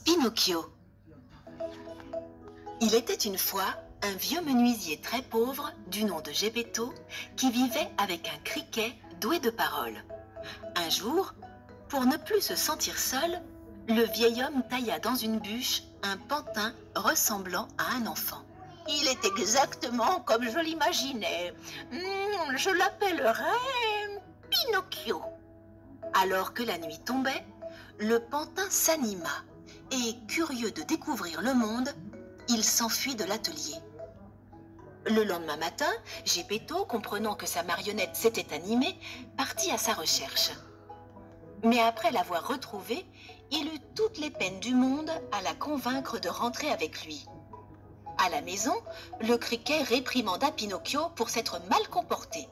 Pinocchio. Il était une fois un vieux menuisier très pauvre du nom de Geppetto qui vivait avec un criquet doué de parole. Un jour, pour ne plus se sentir seul, le vieil homme tailla dans une bûche un pantin ressemblant à un enfant. Il est exactement comme je l'imaginais. Je l'appellerai Pinocchio. Alors que la nuit tombait, le pantin s'anima et, curieux de découvrir le monde, il s'enfuit de l'atelier. Le lendemain matin, Geppetto, comprenant que sa marionnette s'était animée, partit à sa recherche. Mais après l'avoir retrouvée, il eut toutes les peines du monde à la convaincre de rentrer avec lui. À la maison, le criquet réprimanda Pinocchio pour s'être mal comporté.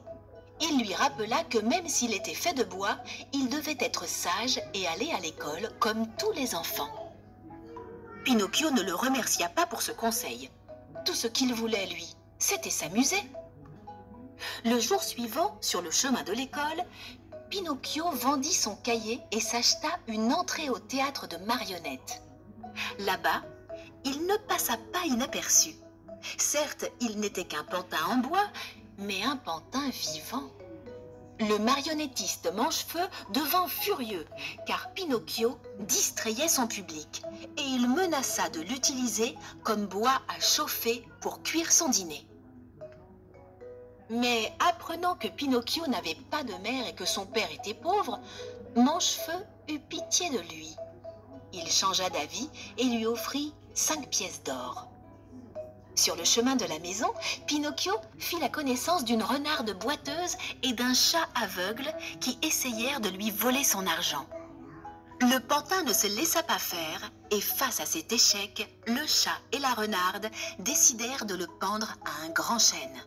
Il lui rappela que même s'il était fait de bois, il devait être sage et aller à l'école comme tous les enfants. Pinocchio ne le remercia pas pour ce conseil. Tout ce qu'il voulait, lui, c'était s'amuser. Le jour suivant, sur le chemin de l'école, Pinocchio vendit son cahier et s'acheta une entrée au théâtre de marionnettes. Là-bas, il ne passa pas inaperçu. Certes, il n'était qu'un pantin en bois, mais un pantin vivant. Le marionnettiste Manchefeu devint furieux, car Pinocchio distrayait son public, et il menaça de l'utiliser comme bois à chauffer pour cuire son dîner. Mais apprenant que Pinocchio n'avait pas de mère et que son père était pauvre, Manchefeu eut pitié de lui. Il changea d'avis et lui offrit 5 pièces d'or. Sur le chemin de la maison, Pinocchio fit la connaissance d'une renarde boiteuse et d'un chat aveugle qui essayèrent de lui voler son argent. Le pantin ne se laissa pas faire et face à cet échec, le chat et la renarde décidèrent de le pendre à un grand chêne.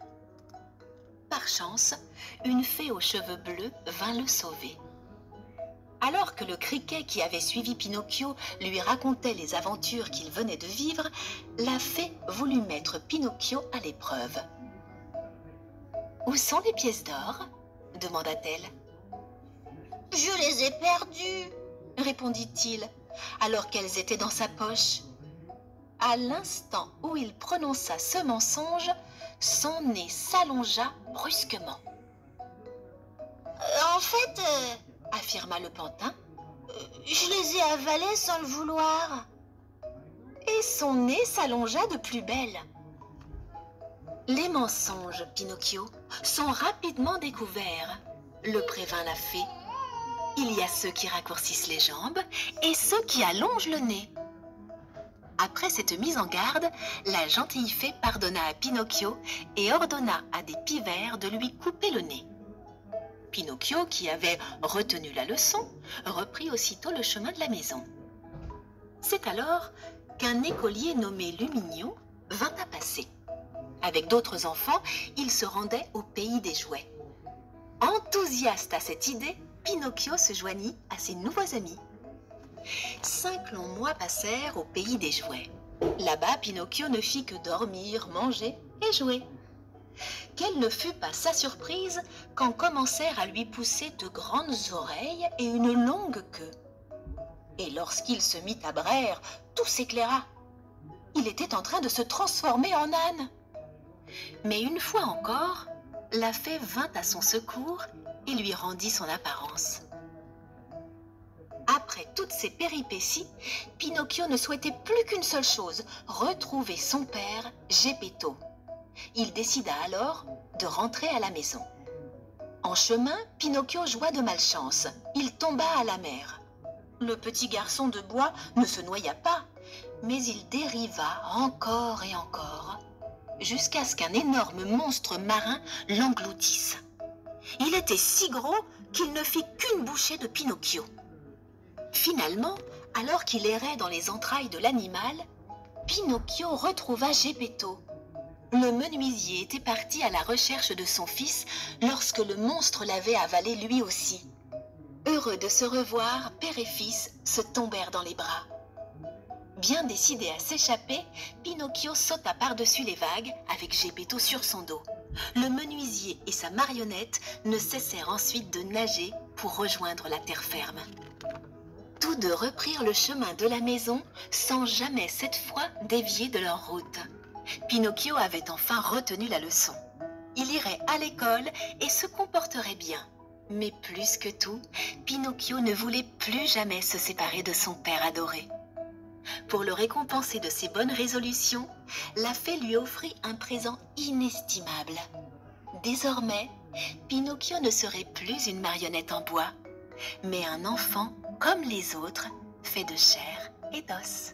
Par chance, une fée aux cheveux bleus vint le sauver. Alors que le criquet qui avait suivi Pinocchio lui racontait les aventures qu'il venait de vivre, la fée voulut mettre Pinocchio à l'épreuve. « Où sont les pièces d'or » demanda-t-elle. « Je les ai perdues » répondit-il, alors qu'elles étaient dans sa poche. À l'instant où il prononça ce mensonge, son nez s'allongea brusquement. « En fait, affirma le pantin, je les ai avalés sans le vouloir. » Et son nez s'allongea de plus belle. Les mensonges, Pinocchio, sont rapidement découverts, le prévint la fée. Il y a ceux qui raccourcissent les jambes et ceux qui allongent le nez. Après cette mise en garde, la gentille fée pardonna à Pinocchio et ordonna à des pivers de lui couper le nez. Pinocchio, qui avait retenu la leçon, reprit aussitôt le chemin de la maison. C'est alors qu'un écolier nommé Lumignot vint à passer. Avec d'autres enfants, il se rendait au pays des jouets. Enthousiaste à cette idée, Pinocchio se joignit à ses nouveaux amis. 5 longs mois passèrent au pays des jouets. Là-bas, Pinocchio ne fit que dormir, manger et jouer. Quelle ne fut pas sa surprise quand commencèrent à lui pousser de grandes oreilles et une longue queue. Et lorsqu'il se mit à braire, tout s'éclaira. Il était en train de se transformer en âne. Mais une fois encore, la fée vint à son secours et lui rendit son apparence. Après toutes ces péripéties, Pinocchio ne souhaitait plus qu'une seule chose, retrouver son père, Geppetto. Il décida alors de rentrer à la maison. En chemin, Pinocchio joua de malchance. Il tomba à la mer. Le petit garçon de bois ne se noya pas, mais il dériva encore et encore, jusqu'à ce qu'un énorme monstre marin l'engloutisse. Il était si gros qu'il ne fit qu'une bouchée de Pinocchio. Finalement, alors qu'il errait dans les entrailles de l'animal, Pinocchio retrouva Geppetto. Le menuisier était parti à la recherche de son fils lorsque le monstre l'avait avalé lui aussi. Heureux de se revoir, père et fils se tombèrent dans les bras. Bien décidé à s'échapper, Pinocchio sauta par-dessus les vagues avec Geppetto sur son dos. Le menuisier et sa marionnette ne cessèrent ensuite de nager pour rejoindre la terre ferme. Tous deux reprirent le chemin de la maison sans jamais cette fois dévier de leur route. Pinocchio avait enfin retenu la leçon. Il irait à l'école et se comporterait bien. Mais plus que tout, Pinocchio ne voulait plus jamais se séparer de son père adoré. Pour le récompenser de ses bonnes résolutions, la fée lui offrit un présent inestimable. Désormais, Pinocchio ne serait plus une marionnette en bois, mais un enfant comme les autres, fait de chair et d'os.